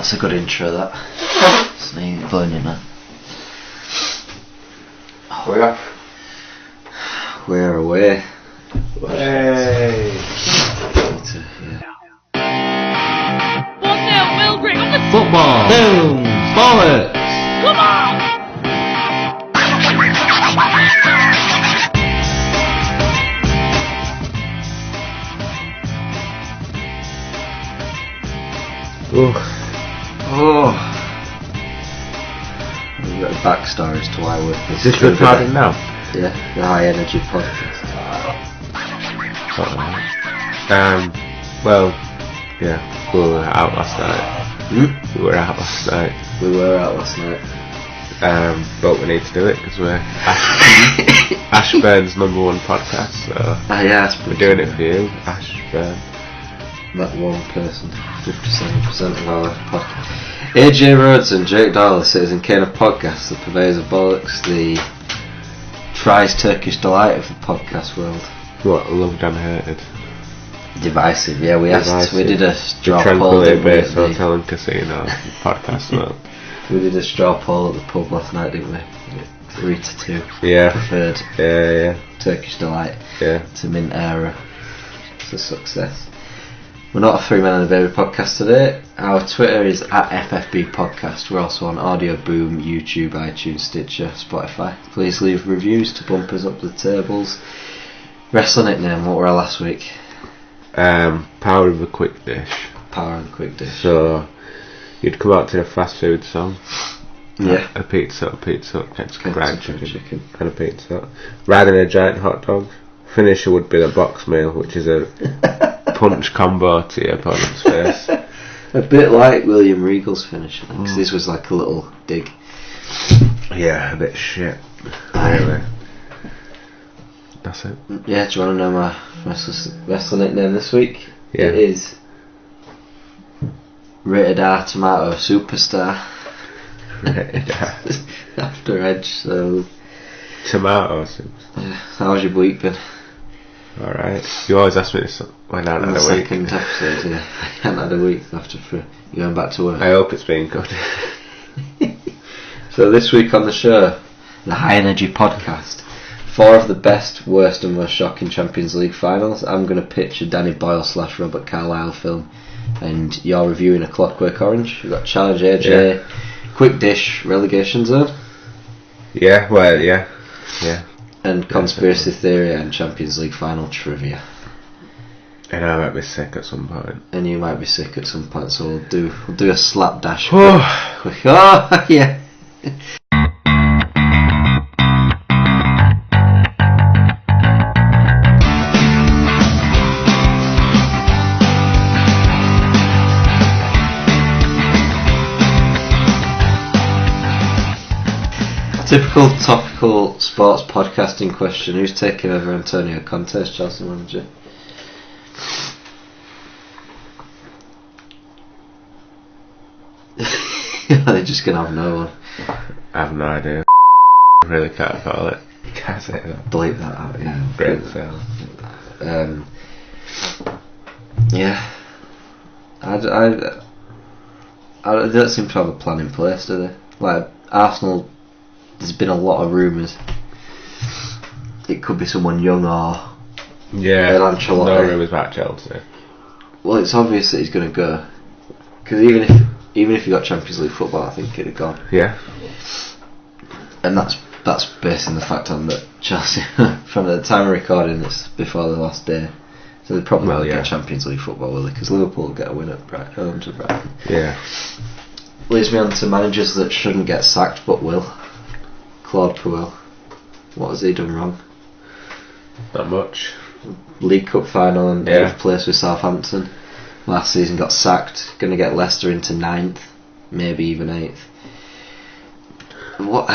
That's a good intro, that. It's me blowing in there. We're off. We're away. Hey! 1-0, Wilbury on the Football! Boom! Bollocks! Come on! Oh. We've got a backstory as to why we're... Is this recording now? Yeah, the High Energy Podcast. Well, yeah, we were out last night. We were out last night. But we need to do it because we're Ashburn's #1 podcast, so yeah, we're doing it for you, Ashburn. That one person, 57% of our podcast. AJ Rhodes and Jake Darley, Citizen Kane of podcasts, the purveyors of bollocks, the prized Turkish delight of the podcast world. What, loved and hated? Divisive, yeah, we did a straw poll. Tranquility Base Hotel and Casino podcast world. We did a straw poll at the pub last night, didn't we? 3-2. Yeah. Preferred Yeah. Turkish delight Yeah. to mint era. It's a success. We're not a Three Men and a Baby podcast today. Our Twitter is at FFB Podcast. We're also on Audio Boom, YouTube, iTunes, Stitcher, Spotify. Please leave reviews to bump us up the tables. Wrestling nickname, what were our last week? Power of a quick dish. Power of the quick dish. So you'd come out to a fast food song. Yeah. A pizza, Kentucky fried chicken, and a pizza. Rather than a giant hot dog. Finisher would be the box meal, which is a punch combo to your opponent's face. A bit like William Regal's finisher, because this was like a little dig. Yeah, a bit shit. Anyway, that's it. Yeah, do you want to know my wrestling nickname this week? Yeah. It is Rated R Tomato Superstar. Rated R. After Edge, so... Tomato soup. Yeah. How's your week been? Alright. You always ask me this when I had a week. Second episode, yeah. I hadn't had a week after you going back to work. I hope it's been good. So this week on the show, the High Energy Podcast, 4 of the best, worst and most shocking Champions League finals. I'm going to pitch a Danny Boyle / Robert Carlyle film, and you're reviewing A Clockwork Orange. We've got Challenge AJ, yeah. Quick Dish, Relegation Zone. Yeah, well, yeah. And Conspiracy Theory and Champions League Final Trivia. And I might be sick at some point. And you might be sick at some point, so we'll do a slapdash. Quick. Oh, yeah. Typical topical sports podcasting question: who's taking over Antonio Conte as Chelsea manager? They're just gonna have no one. I have no idea. I really can't call it. Can't say that. Delete that out, yeah. Great fail. Yeah. I don't seem to have a plan in place, do they? Like Arsenal, there's been a lot of rumours. It could be someone young or no rumours about Chelsea. Well, it's obvious that he's going to go, because even if he got Champions League football, I think he'd have gone. Yeah. And that's based on the fact on that Chelsea, from the time of recording, it's before the last day, so they probably won't get Champions League football, will they? Because Liverpool will get a win at home to Brighton. Yeah. Leads me on to managers that shouldn't get sacked but will. Claude Puel. What has he done wrong? Not much. League Cup final and 8th place with Southampton. Last season got sacked. Going to get Leicester into 9th, maybe even 8th. What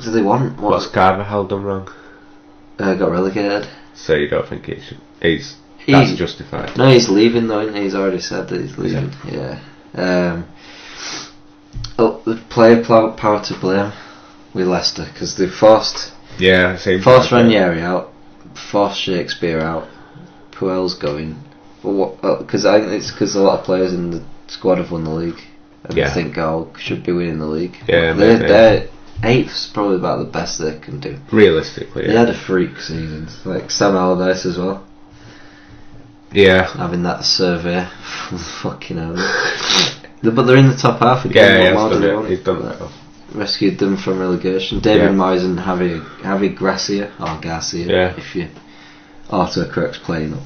do they want? What's Carvajal done wrong? Got relegated. So you don't think he should? That's justified. No, he's leaving though. Isn't he? He's already said that he's leaving. Yeah. The player power to blame with Leicester, because they forced Ranieri out, forced Shakespeare out, Puel's going. Because I think it's because a lot of players in the squad have won the league. and I think, should be winning the league. Yeah, they're 8th is probably about the best they can do. Realistically, They had a freak season, like Sam Allardyce as well. Yeah. Having that survey, fucking hell. But they're in the top half again. Yeah, he's done that. Rescued them from relegation. David Moyes and Javi Garcia, if you autocorrect's playing up.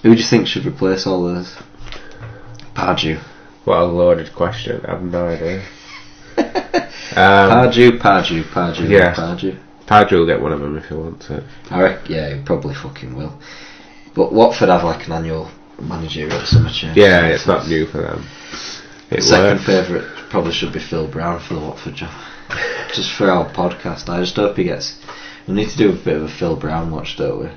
Who do you think should replace all those? Pardew. What a loaded question. I have no idea. Pardew. Yeah. Pardew. Pardew will get one of them if he wants it. I reckon, yeah, he probably fucking will. But Watford have like an annual managerial summer change. Yeah, it's not new for them. Second favourite probably should be Phil Brown for the Watford job. Just for our podcast. I just hope he gets... We need to do a bit of a Phil Brown watch, don't we?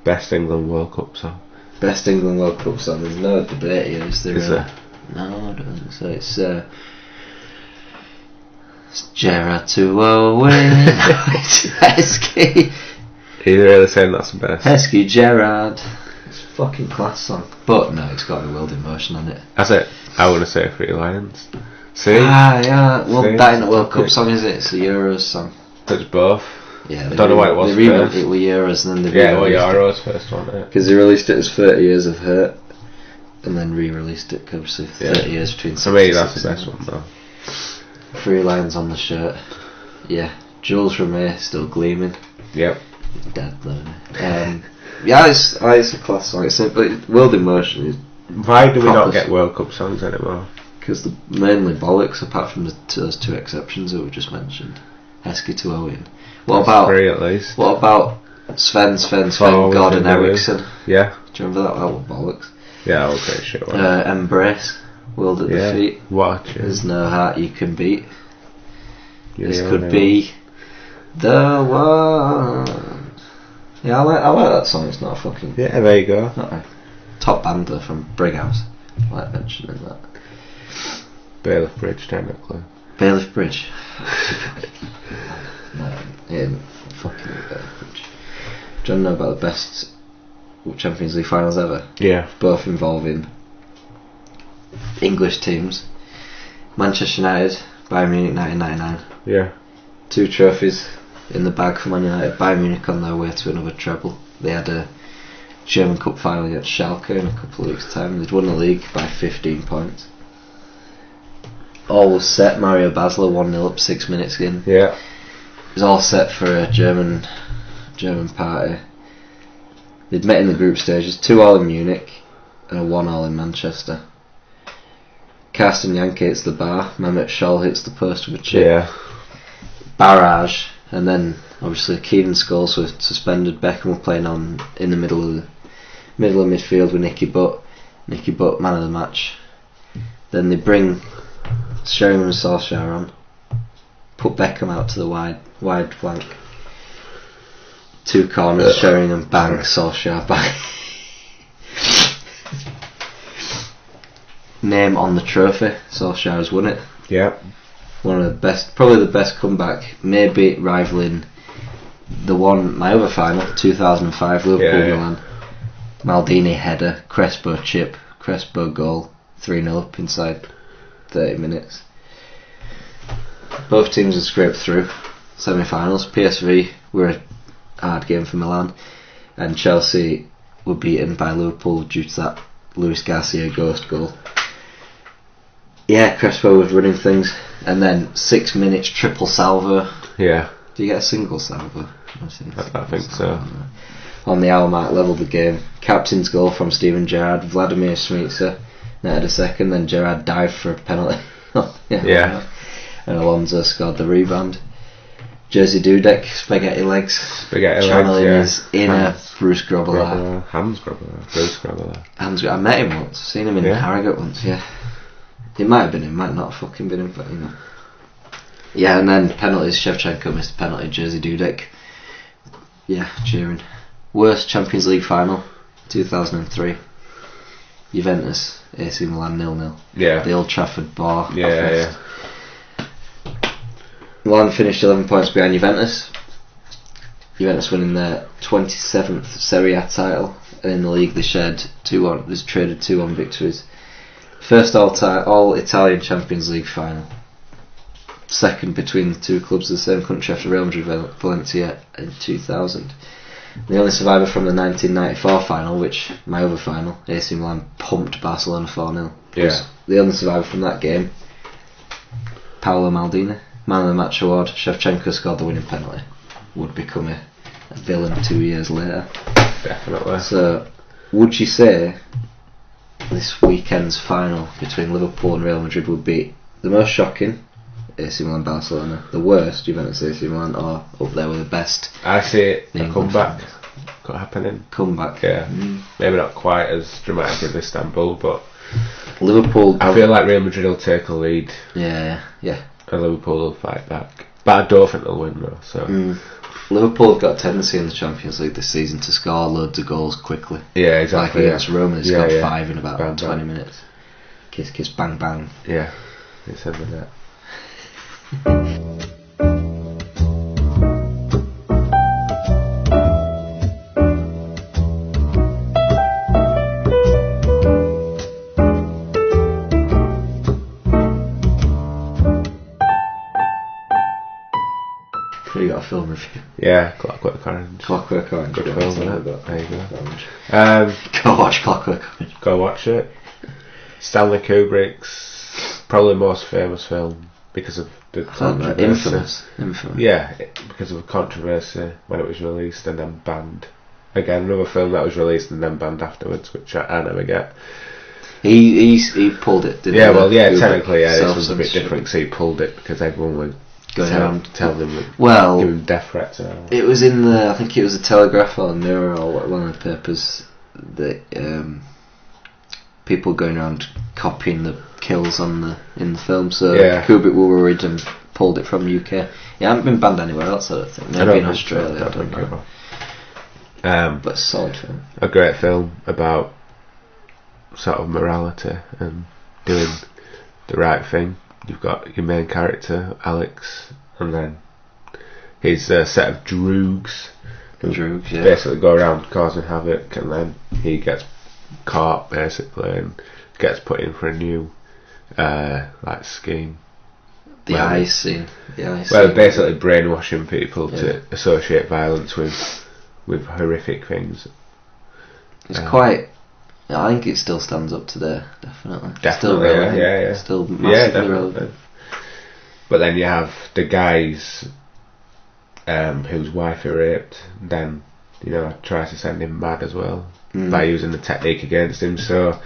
Best England World Cup song. Best England World Cup song. There's no debate here, is there? Is there? No, I don't think so. It's Gerrard to Owen. It's Heskey. Are you really saying that's the best? Heskey Gerrard. It's a fucking class song. But no, it's got a World in Motion on it. That's it. I want to say 3 Lions. See? Yeah. Well, See? that ain't a World Cup song, is it? It's a Euros song. It's both. Yeah, I don't know what it was They first. it with Euros and then they Euros first one. Because they released it as 30 Years of Hurt and then re-released it, obviously 30 years between. For me, that's the best one though. 3 lines on the shirt. Yeah. Jules Rimet still gleaming. Yep. Dead though. Yeah, it's a class song. It's World in Motion is. Why do we not get World Cup songs anymore? Because they're mainly bollocks, apart from those 2 exceptions that we just mentioned. Heskey to Owen. What about 3 at least? What about Sven, Gordon Eriksson? Yeah. Do you remember that? That was bollocks. Yeah, that was pretty shit. Embrace, World at the Feet. Watch it. There's no heart you can beat. This could be the one. Yeah, I like that song. It's not a fucking. Yeah, there you go. Not a top band though from Brighouse. I like mentioning that. Bailiff Bridge, technically. Bailiff Bridge. No, fucking Bailiff Bridge. Do you know about the best Champions League finals ever? Yeah. Both involving English teams. Manchester United, Bayern Munich 1999. Yeah. 2 trophies in the bag for Man United. Bayern Munich on their way to another treble. They had a German Cup final against Schalke in a couple of weeks' time. They'd won the league by 15 points. All was set. Mario Basler 1-0 up 6 minutes in. Yeah. It was all set for a German party. They'd met in the group stages, 2-2 in Munich and a 1-1 in Manchester. Carsten Janke hits the bar, Mehmet Scholl hits the post with a chip. Yeah. Barrage, and then obviously Keenan Scholes was suspended. Beckham were playing on in the middle of midfield with Nicky Butt. Nicky Butt, man of the match. Then they bring Sheringham and Solskjaer on, put Beckham out to the wide flank. 2 corners, Sheringham bang, Solskjaer bang. Name on the trophy, Solskjaer has won it. Yeah. One of the best, probably the best comeback, maybe rivaling my other final, 2005 Liverpool Milan. Maldini header, Crespo chip, Crespo goal, 3-0 up inside 30 minutes. Both teams had scraped through semi-finals. PSV were a hard game for Milan, and Chelsea were beaten by Liverpool due to that Luis Garcia ghost goal. Yeah, Crespo was running things, and then 6 minutes triple salvo. Yeah. Do you get a single salvo? I think so. On the hour mark, levelled the game. Captain's goal from Steven Gerrard. Vladimir Smica netted a second, then Gerrard dived for a penalty. Yeah. And Alonso scored the rebound. Jersey Dudek, spaghetti legs. Channeling his inner Bruce Grobbelaar. Bruce Grobbelaar. I met him once. Seen him in Harrogate once. Yeah. It might have been him. Might not have fucking been him, but you know. Yeah, and then penalties. Shevchenko missed a penalty. Jersey Dudek. Yeah, cheering. Worst Champions League final, 2003. Juventus, AC Milan 0-0. Yeah. The Old Trafford bar. Yeah. Milan finished 11 points behind Juventus. Juventus winning their 27th Serie A title, and in the league they shared 2-1. They traded 2-1 victories First all Italian Champions League final. Second between the two clubs of the same country after Real Madrid Valencia in 2000. The only survivor from the 1994 final, which my other final, AC Milan pumped Barcelona 4-0. Yeah. The only survivor from that game, Paolo Maldini, man of the match award. Shevchenko scored the winning penalty. Would become a villain 2 years later. Definitely. So, would you say this weekend's final between Liverpool and Real Madrid would be the most shocking, AC Milan Barcelona, the worst, Juventus AC Milan, or up there with the best? I see it a comeback happening. Comeback. Yeah. Maybe not quite as dramatic as Istanbul, but Liverpool. I feel like Real Madrid will take a lead. Yeah. And Liverpool will fight back. But I don't think they'll win though. So. Liverpool have got a tendency in the Champions League this season to score loads of goals quickly. Yeah, exactly. Like against Roma, they scored 5 in about bang, 20 bang. minutes. Kiss, kiss, bang, bang. Yeah, it's in the net. You got a film review. Yeah, Clockwork Orange. Clockwork Orange. Good film, isn't it? There you go. Go watch Clockwork Orange. Go watch it. Stanley Kubrick's probably most famous film because of the controversy. Infamous. Yeah, because of the controversy when it was released and then banned. Again, another film that was released and then banned afterwards, which I never get. He pulled it, didn't he? Yeah, well, yeah, technically, yeah, this was a bit different because he pulled it because everyone would going around telling him, give him death threats. It was in I think it was the Telegraph or the Mirror or one of the papers that people going around copying the kills in the film. So Kubrick were worried and pulled it from the UK. Yeah, haven't been banned anywhere else. I don't think. Maybe in Australia. I don't know. But a solid film. A great film about sort of morality and doing the right thing. You've got your main character, Alex, and then his set of droogs. Basically go around causing havoc, and then he gets caught basically and gets put in for a new scheme. The ice scene. Well, basically brainwashing people to associate violence with horrific things. It's quite. I think it still stands up today, definitely. Still relevant. Yeah. Still massively relevant. But then you have the guys whose wife he raped, then tries to send him mad as well by using the technique against him. So,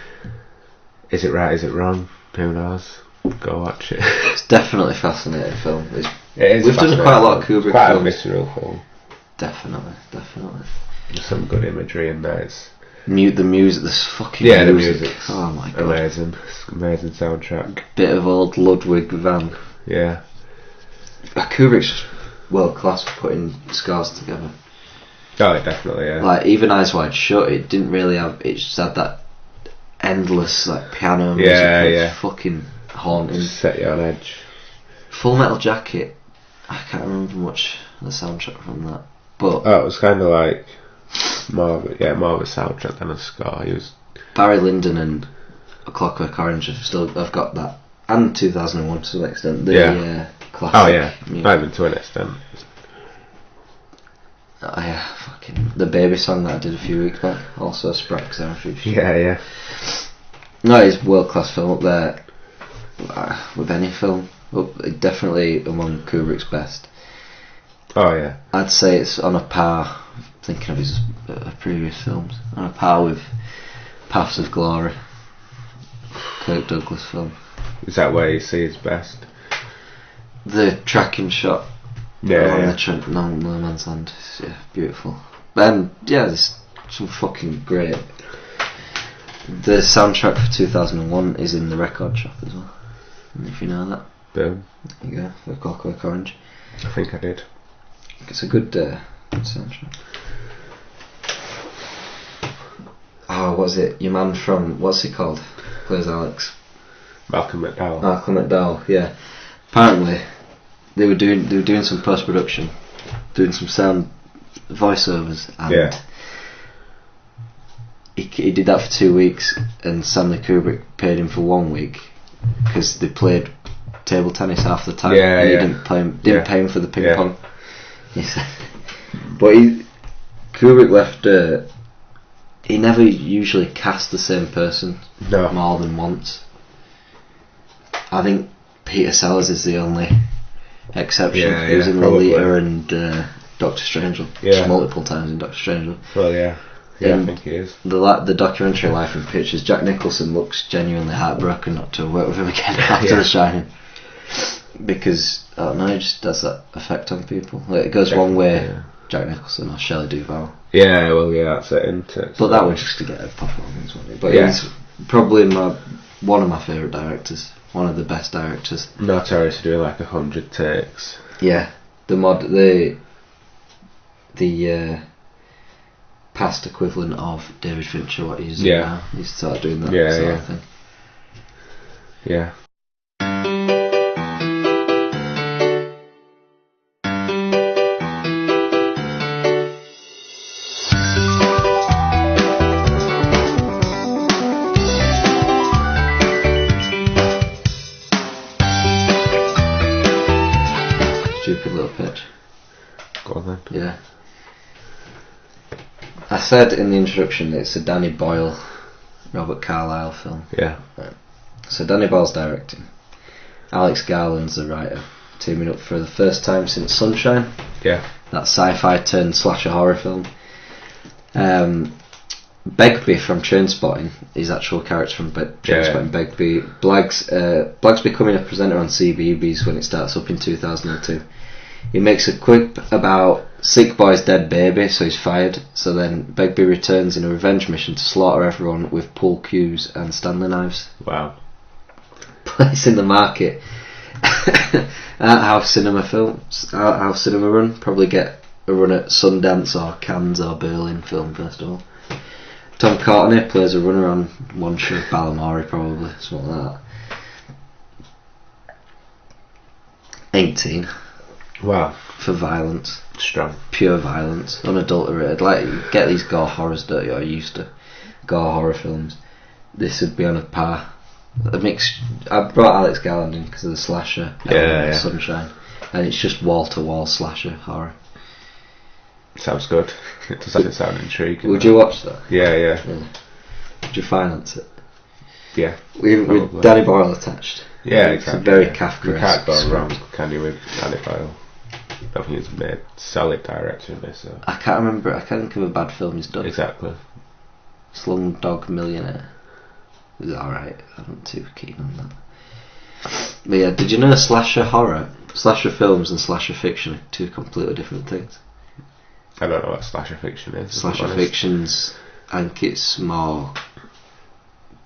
is it right? Is it wrong? Who knows? Go watch it. It's definitely a fascinating film. It is. We've done quite a lot of Kubrick quite films. A visceral film. Definitely. There's some good imagery in there. The music, this fucking the music. music's Oh my god. Amazing soundtrack. Bit of old Ludwig van. Yeah. Kubrick's just world class for putting scores together. Oh, definitely, yeah. Like, even Eyes Wide Shut, it didn't really have, it just had that endless, piano music. Yeah. Fucking haunting. Set you on edge. Full Metal Jacket, I can't remember much of the soundtrack from that. But it was kind of like more of a soundtrack than a score. He was Barry Lyndon and A Clockwork Orange I've got that, and 2001 to some extent. Classic. Oh yeah, not even to an extent. Oh yeah, fucking the baby song that I did a few weeks back, also a Sprague soundtrack. Yeah. No, it's world class film up there with any film. Definitely among Kubrick's best. Oh yeah. I'd say it's on a par. Thinking of his previous films, on a par with Paths of Glory, Kirk Douglas film. Is that where you see his best? The tracking shot. The Trent no man's land. Yeah, beautiful. There's some fucking great. The soundtrack for 2001 is in the record shop as well. If you know that. Boom. There you go, for Clockwork Orange. I think I did. It's a good soundtrack. Oh, was it your man from what's he called? Plays Alex. Malcolm McDowell. Malcolm McDowell, yeah. Apparently, they were doing some post production, doing some sound voiceovers, and he did that for 2 weeks, and Stanley Kubrick paid him for 1 week because they played table tennis half the time. Yeah, and he yeah. didn't pay him for the ping Yeah. pong. He said, but Kubrick left. He never usually cast the same person more than once. I think Peter Sellers is the only exception. Yeah, He was in probably. Lolita and Doctor Strangelove. Yeah. Multiple times in Doctor Strangelove. Well, yeah. Yeah, And I think he is. The documentary Life in Pictures, Jack Nicholson looks genuinely heartbroken not to work with him again after The Shining. Because, I don't know, it just does that effect on people. Like, it goes one way, Jack Nicholson or Shelley Duvall. Yeah, well, yeah, that's it, isn't it? But that was just to get a performance, wasn't it? But Yeah. he's probably one of my favourite directors. One of the best directors. Notorious for doing like 100 takes. Yeah. The past equivalent of David Fincher, what he's doing now. He's started doing that sort of thing. Yeah. Stupid little pitch. Go on then. Yeah. I said in the introduction it's a Danny Boyle, Robert Carlyle film. Yeah. Right. So Danny Boyle's directing. Alex Garland's the writer, teaming up for the first time since Sunshine. Yeah. That sci-fi turned slasher horror film. Begbie from Trainspotting, his actual character from Trainspotting, Begbie. Blagg's becoming a presenter on CBeebies when it starts up in 2002. He makes a quip about sick boy's dead baby, so he's fired. So then Begbie returns in a revenge mission to slaughter everyone with pool cues and Stanley knives. Wow. Place in the market. Art house cinema run. Probably get a run at Sundance or Cannes or Berlin Film Festival. Tom Courtenay plays a runner on one show, Balamory probably, something like that. 18. Wow. For violence. Strong. Pure violence. Unadulterated. Like, get these gore horrors dirty, or used to. Gore horror films. This would be on a par. I brought Alex Garland in because of the slasher. Sunshine. And it's just wall-to-wall slasher horror. Sounds good. It doesn't sound intriguing. Would you watch that? Yeah. Would you finance it? Yeah. With Danny Boyle attached. Yeah, It's exactly. very Kafkaesque. You can't go wrong, can you, with Danny Boyle? I don't think he's made solid direction in this. So. I can't remember. I can't think of a bad film he's done. Exactly. Slumdog Millionaire. It was alright. I'm not too keen on that. But yeah, did you know slasher films and slasher fiction are two completely different things? I don't know what slasher fiction is. Slasher fiction's, I think it's more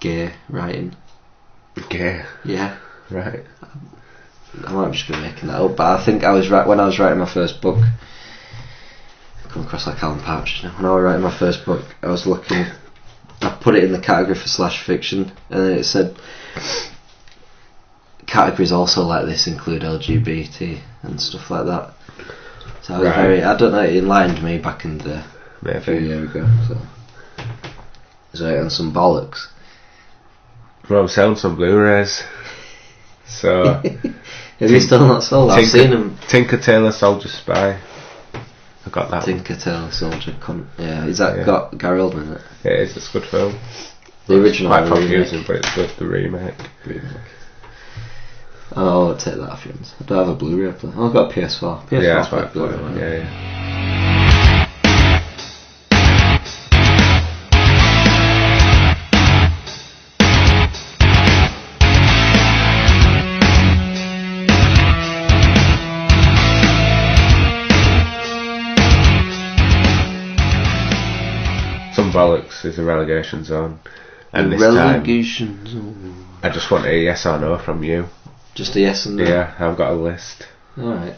gay writing. Gay? Yeah. Right. I might just be making that up, but I think when I was writing my first book, I come across like Alan Partridge now. When I was writing my first book, I was looking, I put it in the category for slasher fiction, and then it said categories also like this include LGBT and stuff like that. So I was I don't know, it enlightened me back in the a few years ago. So and some bollocks. Well, I'm selling some Blu-rays. So have you still not sold? I've seen them. Tinker Tailor Soldier Spy. I got that. Tinker Tailor Soldier. Is that got Gary Oldman in it? It is. It's a good film. The original. Quite confusing, but it's good. The remake. Oh, I'll take that off you. I don't have a Blu-ray player. I've got a PS4. Yeah, that's quite good. Yeah. Some bollocks is a relegation zone. And this relegation zone. I just want a yes or no from you. Just a yes and no? Yeah, I've got a list. Alright.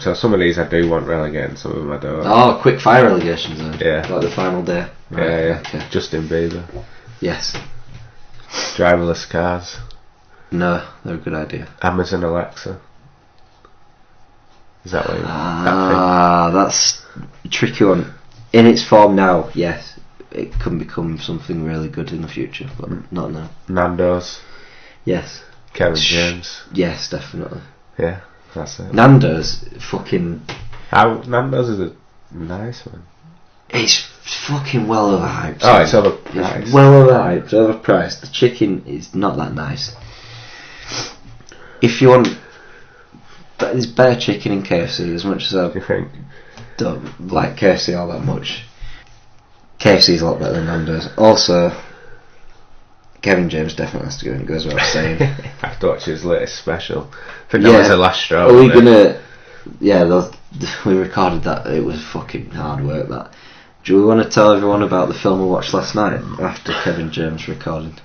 So some of these I do want relegating, some of them I don't. Oh, quickfire relegation zone. Yeah. Like the final day. Right, Yeah. Okay. Justin Bieber. Yes. Driverless cars. No, they're a good idea. Amazon Alexa. Is that what you that's a tricky one. In its form now, yes. it can become something really good in the future, but not now. Nando's. Yes. Kevin James. Yes, definitely. Yeah, that's it. Nando's fucking. Nando's is a nice one. It's fucking well overhyped. Oh, it's overpriced. It's well overhyped, overpriced. The chicken is not that nice. If you want, but there's better chicken in KFC. As much as I don't like KFC all that much, KFC is a lot better than Nando's. Also, Kevin James definitely has to go in. It goes without saying. I have to watch his latest special. I think that was the last straw. Are we gonna? Yeah, we recorded that. It was fucking hard work. That. Do we want to tell everyone about the film we watched last night after Kevin James recorded?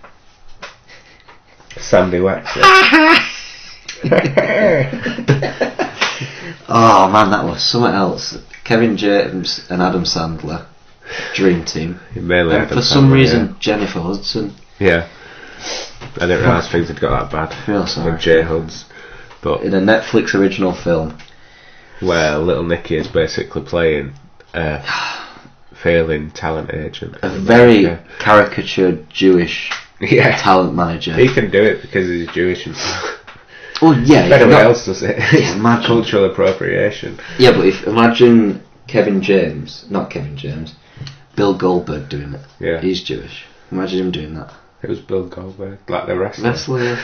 Sandy Wexler. Oh man, that was something else. Kevin James and Adam Sandler, dream team. Mainly and Adam for some Sandler, reason, Jennifer Hudson. Yeah. I didn't realise things had got that bad. I feel sorry. With J Huds. But in a Netflix original film, where Little Nicky is basically playing a failing talent agent. A very caricatured Jewish talent manager. He can do it because he's Jewish and oh yeah, everyone else does it. It's cultural appropriation. Yeah, but imagine Bill Goldberg doing it. Yeah. He's Jewish. Imagine him doing that. It was Bill Goldberg, like the wrestler.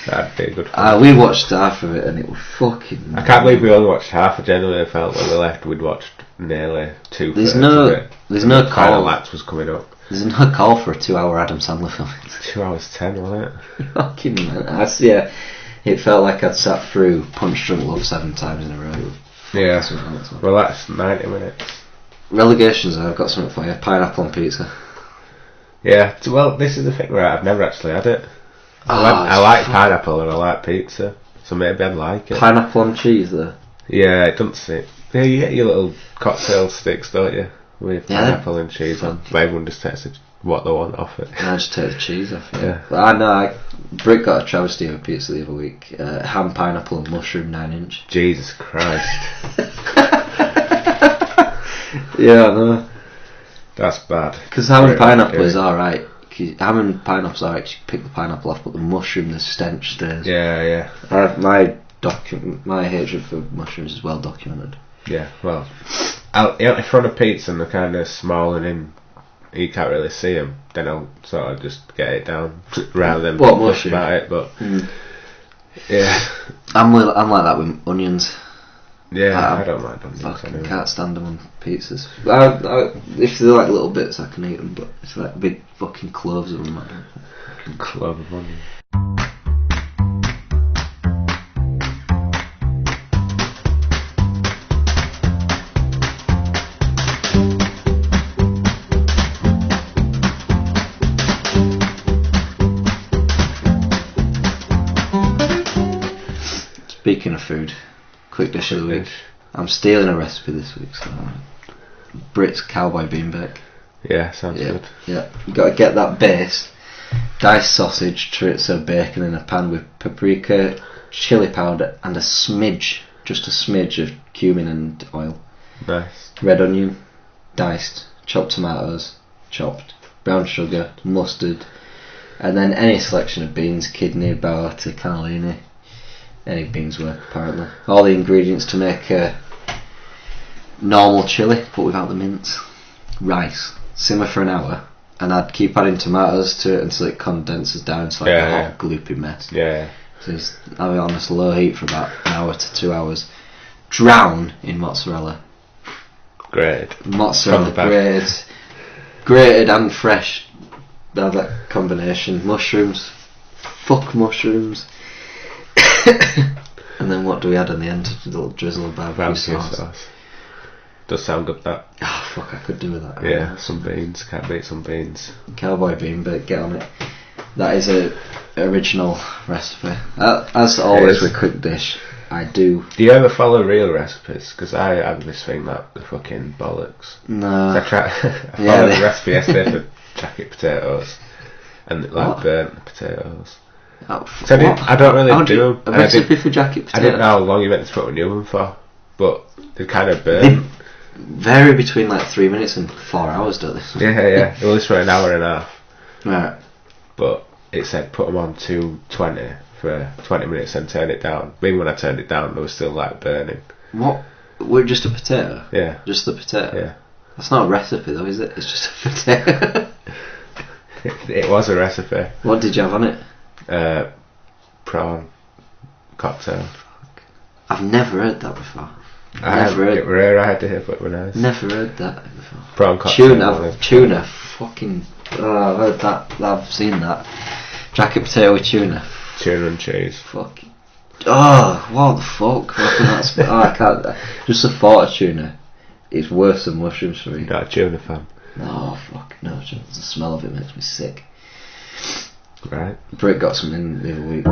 That'd be a good film. We watched half of it and it was fucking... I can't believe we only watched half. I genuinely felt when we left we'd watched nearly 2/3 There's no call. Final act was coming up. There's no call for a 2-hour Adam Sandler film. 2 hours 10, wasn't it? Fucking man. Yeah, it felt like I'd sat through Punch Drunk Love 7 times in a row. Yeah. Well, that's 90 minutes. Relegations, I've got something for you. Pineapple on pizza. Yeah, well, this is the thing, right? I've never actually had it. I like pineapple and I like pizza, so maybe I'd like it. Pineapple on cheese, though? Yeah, it doesn't sit. Yeah, you get your little cocktail sticks, don't you? With pineapple and cheese on. But everyone just takes what they want off it. I just take the cheese off it. Yeah. But I know, Britt got a travesty of a pizza the other week. Ham, pineapple and mushroom 9-inch. Jesus Christ. Yeah, I know. That's bad. Because ham and pineapple is alright. Ham and pineapple's alright because you pick the pineapple off, but the mushroom, the stench stays. Yeah. My hatred for mushrooms is well documented. Yeah, well, in front of pizza and they're kind of small and you can't really see them, then I'll sort of just get it down rather than push about it. But yeah, I'm like that with onions. Yeah, I don't mind onions. I can't stand them on pizzas. If they're like little bits, I can eat them, but it's like big fucking cloves of them. Clove of onion. Speaking of food, quick dish of the week. I'm stealing a recipe this week, so Brit's cowboy bean bake. Yeah, sounds good. Yeah, you got to get that base. Diced sausage, chorizo, bacon in a pan with paprika, chili powder, and just a smidge of cumin and oil. Nice. Red onion, diced, chopped tomatoes, chopped, brown sugar, mustard, and then any selection of beans: kidney, bawata, cannellini. Any beans work, apparently. All the ingredients to make a normal chilli, but without the mince. Rice. Simmer for an hour, and I'd keep adding tomatoes to it until it condenses down to like a hot, gloopy mess. Yeah. So just have it on this low heat for about an hour to 2 hours. Drown in mozzarella. Great. Mozzarella, grated and fresh. Have that combination. Mushrooms. Fuck mushrooms. And then what do we add in the end? A little drizzle of barbecue sauce. Does sound good, that. Oh fuck, I could do with that. Yeah, some beans. Can't beat some beans. Cowboy bean bake, get on it. That is a original recipe. As always with quick dish, I do. Do you ever follow real recipes? Because I have this thing that the fucking bollocks. No. I followed the recipe yesterday for jacket potatoes and burnt potatoes. So I don't really do a recipe for jacket potatoes. I didn't know how long you meant to put in the oven for, but they're kind of burnt. vary between like 3 minutes and 4 hours, don't they? Yeah. It was for an hour and a half. Right. But it said put them on 220 for 20 minutes and turn it down. Even when I turned it down, they were still like burning. What? Were it just a potato? Yeah. Just the potato? Yeah. That's not a recipe though, is it? It's just a potato. It was a recipe. What did you have on it? Prawn cocktail. I've never heard that before. I had rare idea, but it was nice. Never heard that before. Prawn cocktail. Tuna. Fucking. Oh, I've heard that. I've seen that. Jacket potato with tuna. Tuna and cheese. Fucking. Oh, what the fuck? I can't. Just the thought of tuna is worse than mushrooms for me. You're not a tuna fan. No, fuck no. The smell of it makes me sick. Right. Britt got some in the other week.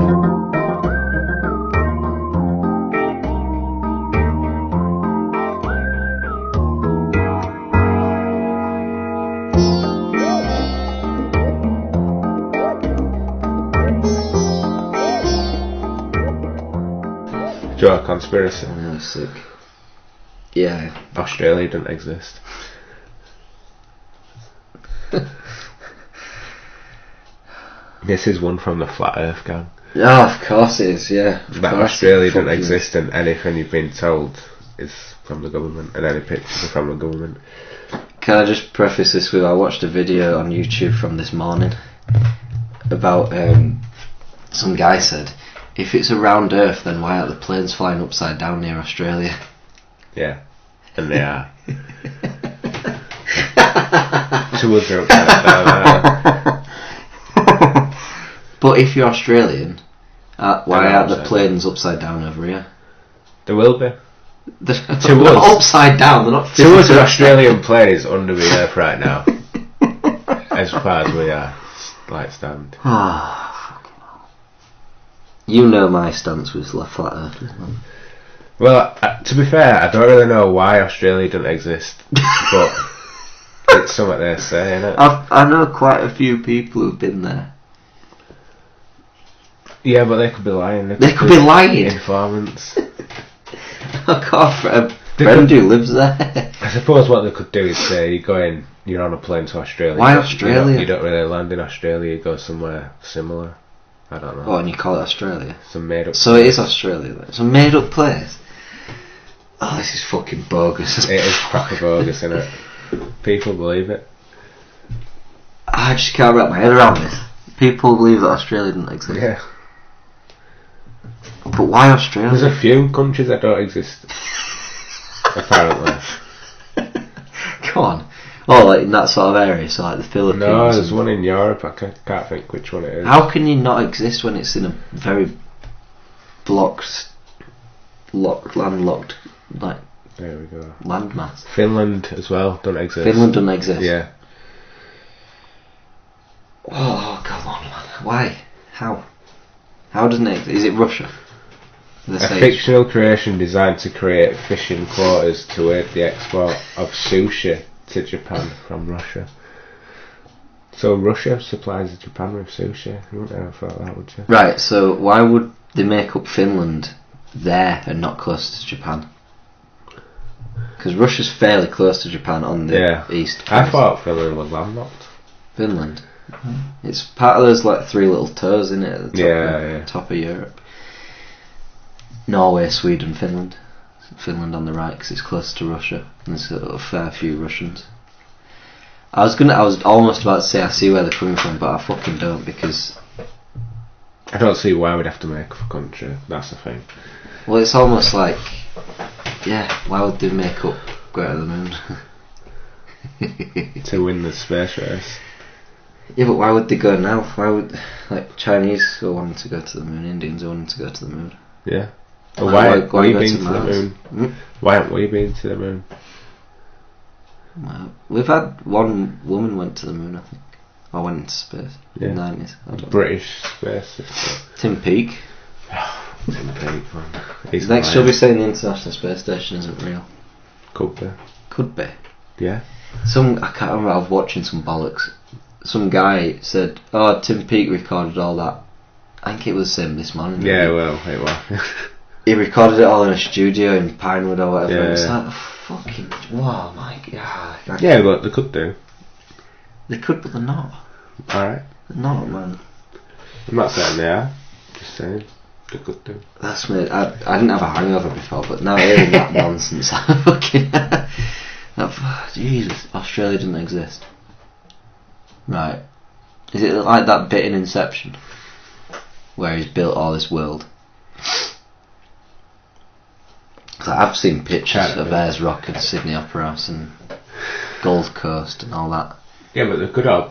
Draw a conspiracy. Oh, sick. Yeah. Australia doesn't exist. This is one from the Flat Earth gang. Oh, of course it is, yeah. That Australia doesn't exist, and anything you've been told is from the government, and any pictures are from the government. Can I just preface this with, I watched a video on YouTube from this morning about some guy said, if it's a round Earth, then why aren't the planes flying upside down near Australia? Yeah, and they are. Two of them upside down. But if you're Australian, why aren't the planes upside down over here? There will be. They're not upside down, they're not. To us, an Australian plane is under the earth right now. As far as we are, like stand. You know my stance with flat Earth. Well, to be fair, I don't really know why Australia doesn't exist, but it's something they say, innit? I know quite a few people who've been there. Yeah, but they could be lying. They could be lying. Informants. I got a friend who lives there. I suppose what they could do is say you're on a plane to Australia. Why Australia? You don't really land in Australia, you go somewhere similar. I don't know. Oh, and you call it Australia? Some made up. So place. It is Australia then. It's a made up place. Oh, this is fucking bogus. It is proper bogus, isn't it? People believe it. I just can't wrap my head around this. People believe that Australia doesn't exist. Yeah. But why Australia? There's a few countries that don't exist. Apparently. Come on. Oh, like in that sort of area, so like the Philippines. No, there's one in Europe. I can't think which one it is. How can you not exist when it's in a very landlocked, like, there we go, landmass? Finland as well don't exist. Finland doesn't exist. Yeah. Oh, come on, man. Why? How? How doesn't it exist? Is it Russia? A fictional creation designed to create fishing quotas to aid the export of sushi to Japan from Russia. So Russia supplies Japan with sushi. You wouldn't ever thought that, would you? Right, so why would they make up Finland there and not close to Japan? Because Russia's fairly close to Japan on the east coast. I thought Finland was landlocked. Finland? It's part of those like three little toes, isn't it? At the top of Europe. Norway, Sweden, Finland. Finland on the right because it's close to Russia. And there's a fair few Russians. I was almost about to say I see where they're coming from, but I fucking don't, because I don't see why we'd have to make up a country. That's the thing. Well, it's almost like, why would they make up go to the moon? To win the space race. Yeah, but why would they go now? Why would, like, Chinese are wanting to go to the moon, Indians are wanting to go to the moon. Yeah. Well, why aren't we been to the moon? Why aren't we been to the moon? Well, we've had one woman went to the moon, I think. Or went into space in the 90s. British space system. Tim Peake. Tim Peake, man. He's next she'll be saying the International Space Station isn't real. Could be. Could be. Yeah. I can't remember, I was watching some bollocks. Some guy said, Tim Peake recorded all that. I think it was him this morning. Yeah, well, it was. he recorded it all in a studio in Pinewood or whatever. Yeah. It's like, fucking, oh my god. Yeah, but they could do. They could, but they're not. Alright. They're not, man. I'm not saying they are. Just saying they could do. That's me. I didn't have a hangover before, but now hearing that nonsense, I fucking... Jesus, Australia doesn't exist. Right. Is it like that bit in Inception? Where he's built all this world? 'Cause I've seen pictures of Ayers Rock and Sydney Opera House and Gold Coast and all that. Yeah, but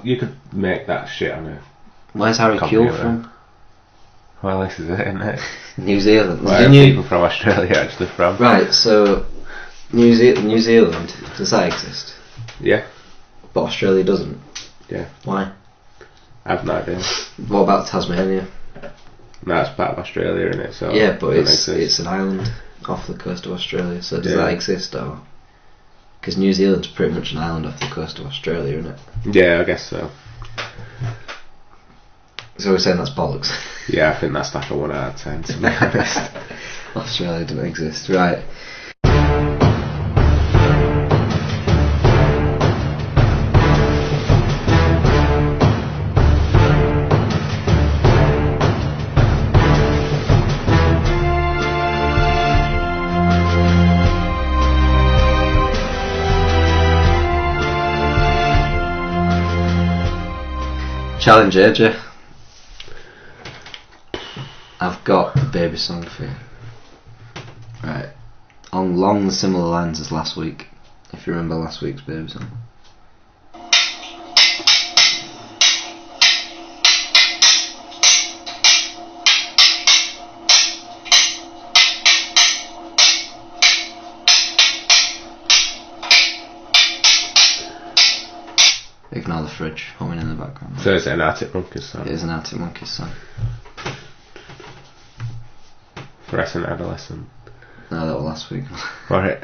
you could make that shit on it. Where's Harry Kuehl from? Well, this is it, isn't it? New Zealand. Where are people from Australia actually from? Right, so New Zealand, does that exist? Yeah. But Australia doesn't? Yeah. Why? I have no idea. What about Tasmania? No, it's part of Australia, isn't it? So yeah, but it's an island off the coast of Australia, so does that exist, or...? Because New Zealand's pretty much an island off the coast of Australia, isn't it? Yeah, I guess so. So we're saying that's bollocks? Yeah, I think that's like a 1 out of 10, to be honest. Australia doesn't exist, right. Challenge AJ. I've got a baby song for you. Right. Along the similar lines as last week. If you remember last week's baby song. Ignore the fridge humming in the background. So it's an Arctic Monkeys song? It is an Arctic Monkeys song. Fluorescent Adolescent. No, that was last week. Alright.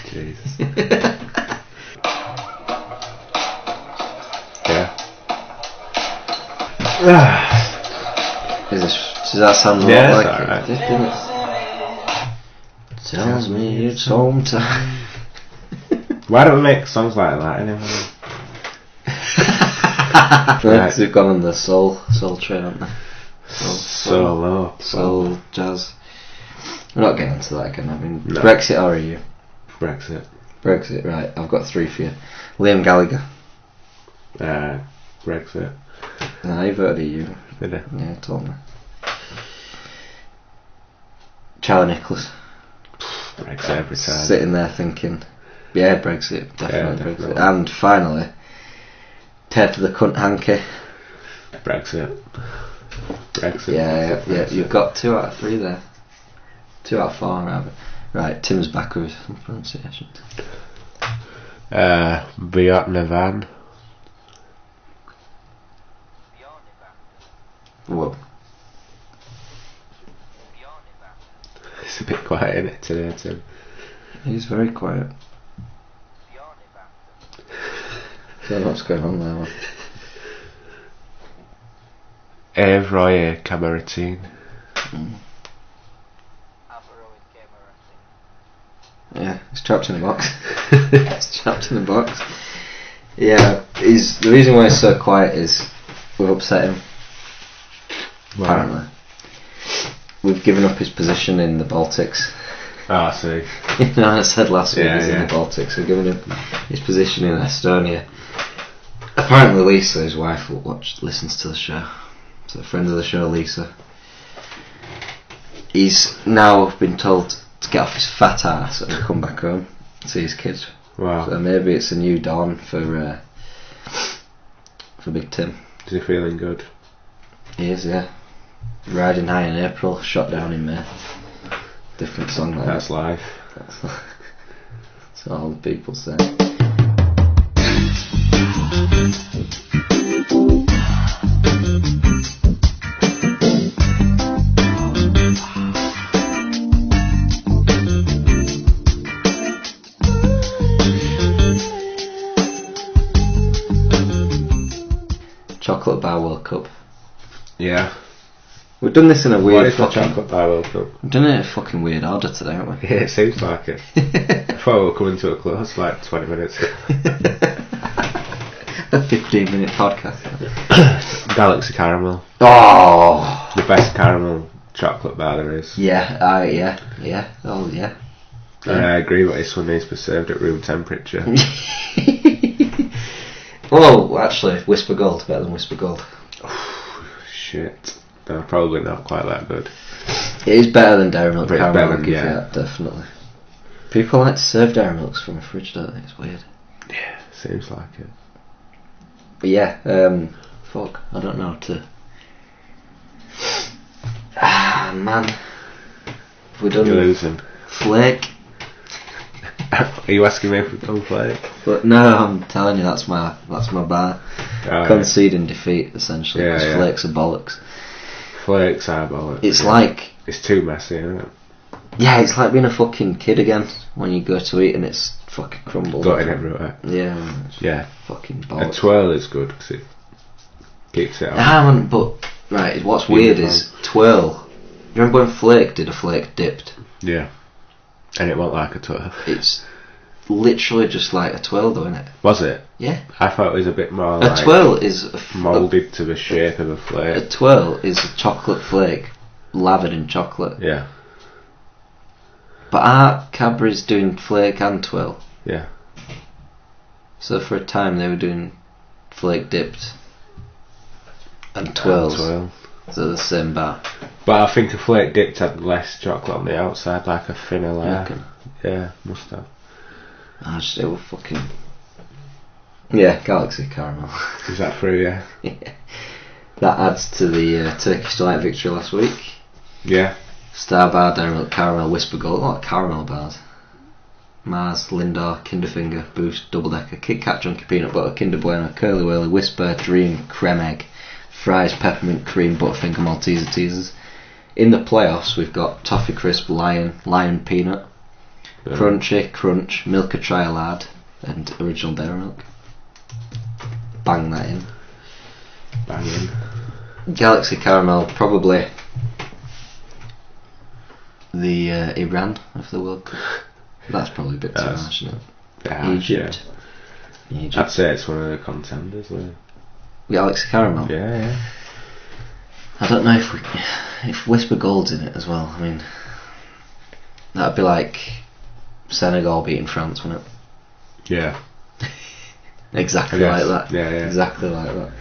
Jesus. Yeah. Does that sound like alright. it? Tells me it's home time. Why don't we make songs like that anyway? Because we've gone on the soul train, haven't they? Soul, jazz. We're not getting into that again. I mean, no. Brexit or EU? Brexit, right. I've got 3 for you. Liam Gallagher. Brexit. No, he voted EU. Did he? Yeah, he told me. Charlie Nicholas. Brexit every time. Sitting there thinking, yeah, Brexit, definitely Brexit. And finally, Ted the Cunt Hanky. Brexit. Yeah, you've got 2 out of 3 there. 2 out of 4, rather. Right, Tim's back with some pronunciations. Bjorn. Whoa. It's a bit quiet in it today, Tim. He's very quiet. Don't know what's going on there, man. Roy Cameratine. Yeah, he's trapped in a box. He's trapped in a box. Yeah, the reason why he's so quiet is we've upset him. Wow. Apparently. We've given up his position in the Baltics. I see. You know, I said last week he's in the Baltics. We've given him his position in Estonia. Apparently Lisa, his wife, listens to the show. So a friend of the show, Lisa. He's now been told to get off his fat ass and come back home to see his kids. Wow. So maybe it's a new dawn for Big Tim. Is he feeling good? He is, yeah. Riding high in April, shot down in May. Different song like That's life. That's what all the people say. Chocolate Bar World Cup. Yeah. We've done this in a What weird is the chocolate bar World Cup? We've done it in a fucking weird order today, haven't we? Yeah, it seems like it. I thought we were coming to a close like 20 minutes. A 15-minute podcast. Galaxy Caramel. Oh! The best caramel chocolate bar there is. Yeah. Oh, yeah. And I agree, but this one needs to be served at room temperature. Well, actually, Whisper Gold better than Whisper Gold. Shit. No, probably not quite that good. It is better than Dairy Milk But it's caramel. better, yeah. Definitely. People like to serve Dairy Milks from a fridge, don't they? It's weird. Yeah, seems like it. But yeah, fuck, I don't know to. Ah, man. Have we done You're losing. Flake? Are you asking me if we've done Flake? But no, I'm telling you, that's my bar. Conceding defeat, essentially, because Flakes are bollocks. Flakes are bollocks. It's like... It's too messy, isn't it? Yeah, it's like being a fucking kid again when you go to eat and it's fucking crumbled. Got it everywhere. Yeah. Fucking bollocks. A twirl is good because it keeps it on. Man, but right, what's weird is twirl. You remember when Flake did a Flake dipped? Yeah. And it wasn't like a twirl. It's literally just like a twirl, though, isn't it? Was it? Yeah. I thought it was a bit more a like twirl is moulded to the shape of a flake. A twirl is a chocolate flake lathered in chocolate. Yeah. But aren't Cadbury's doing flake and twirl? Yeah. So for a time they were doing flake dipped and twirls. Twirl. So the same bar. But I think a flake dipped had less chocolate on the outside, like a thinner layer. Reckon? Yeah, must have. I just it was fucking. Yeah, Galaxy Caramel. Is that through? Yeah. Yeah. That adds to the Turkish Delight victory last week. Yeah. Star Bar, Dairy Milk, Caramel, Whisper Gold. Oh, caramel bars. Mars, Lindor, Kinderfinger, Boost, Double Decker, Kit Kat, Chunky Peanut Butter, Kinder Bueno, Curly Wurly, Whisper, Dream, Creme Egg, Fries, Peppermint Cream, Butterfinger, Malteser Teasers. In the playoffs, we've got Toffee Crisp, Lion Peanut, Crunchy, Crunch, Milka Trialad, and Original Dairy Milk. Bang that in. Bang in. Galaxy Caramel, probably the Iran of the World Cup. That's probably a bit too harsh, isn't it? Yeah, Egypt. I'd say it's one of the contenders. Galaxy Caramel. Yeah. I don't know if Whisper Gold's in it as well. I mean, that'd be like Senegal beating France, wouldn't it? Yeah. Exactly like that. Yeah. Exactly like that.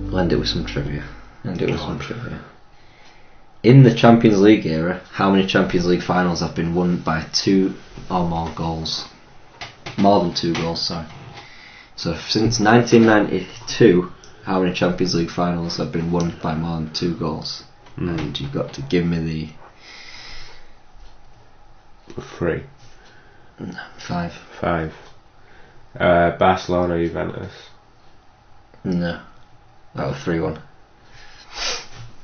I'll end it with some trivia. In the Champions League era, how many Champions League finals have been won by 2 or more goals? More than 2 goals, sorry. So since 1992, how many Champions League finals have been won by more than 2 goals? And you've got to give me the 3. 5. 5. Barcelona, Juventus. No. That was 3-1.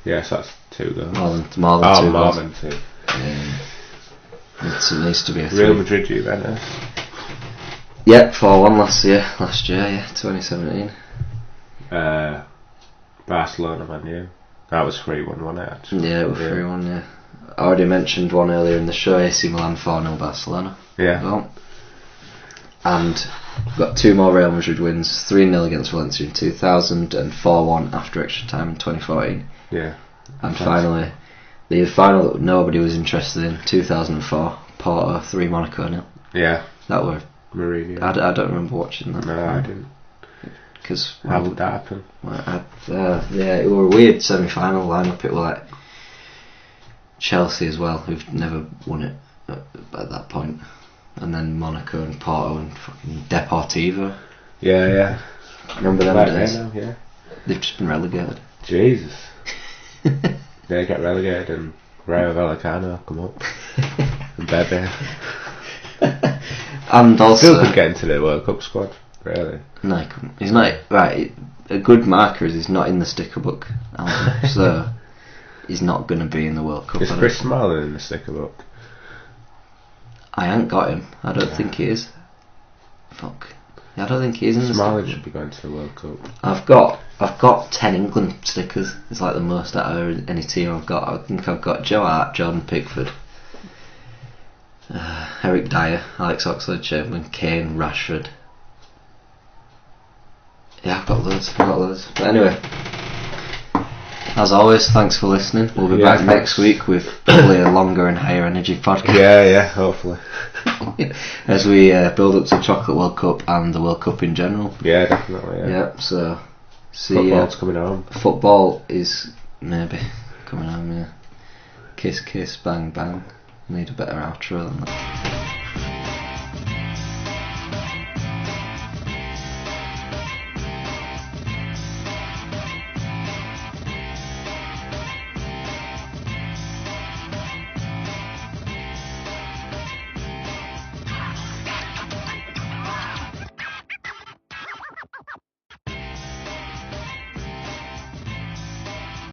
Yes, that's 2 goals. More than 2 more goals. Than 2. Yeah. It needs to be a 3. Real Madrid, Juventus. Yep, 4-1 last year, 2017. Barcelona, Man U. That was 3-1, wasn't it, actually? Yeah, it was 3-1, yeah. I already mentioned one earlier in the show, AC Milan 4-0 Barcelona. Yeah. Well, and we've got 2 more Real Madrid wins, 3-0 against Valencia in 2000 and 4-1 after extra time in 2014. Yeah. And finally, the final that nobody was interested in, 2004, Porto 3, Monaco 0. Yeah. That were... Mourinho. I don't remember watching that. No, I didn't. Because how would that happen? Yeah, it was a weird semi-final lineup. It was like Chelsea as well, who've never won it at that point, and then Monaco and Porto and fucking Deportivo. Yeah. Remember them days? Now, yeah. They've just been relegated. Jesus. They get relegated and Rayo Vallecano come up and Bebe. And also still could get into the World Cup squad. Really? No, he couldn't. He's not right. A good marker is he's not in the sticker book album, so he's not going to be in the World Cup. Is Chris Smalling in the sticker book? I ain't got him. I don't think he is. Fuck. I don't think he is in the Smalling sticker should be going to the World Cup. I've got 10 England stickers. It's like the most out of any team I've got. I think I've got Joe Hart, Jordan Pickford, Eric Dyer, Alex Oxlade-Chamberlain, Kane, Rashford. Yeah, I've got loads. But anyway, as always, thanks for listening. We'll be back next week with probably a longer and higher energy podcast. Yeah, hopefully. As we build up to the Chocolate World Cup and the World Cup in general. Yeah, definitely. Yeah, so see Football's coming home. Football is maybe coming home, yeah. Kiss, kiss, bang, bang. Need a better outro than that.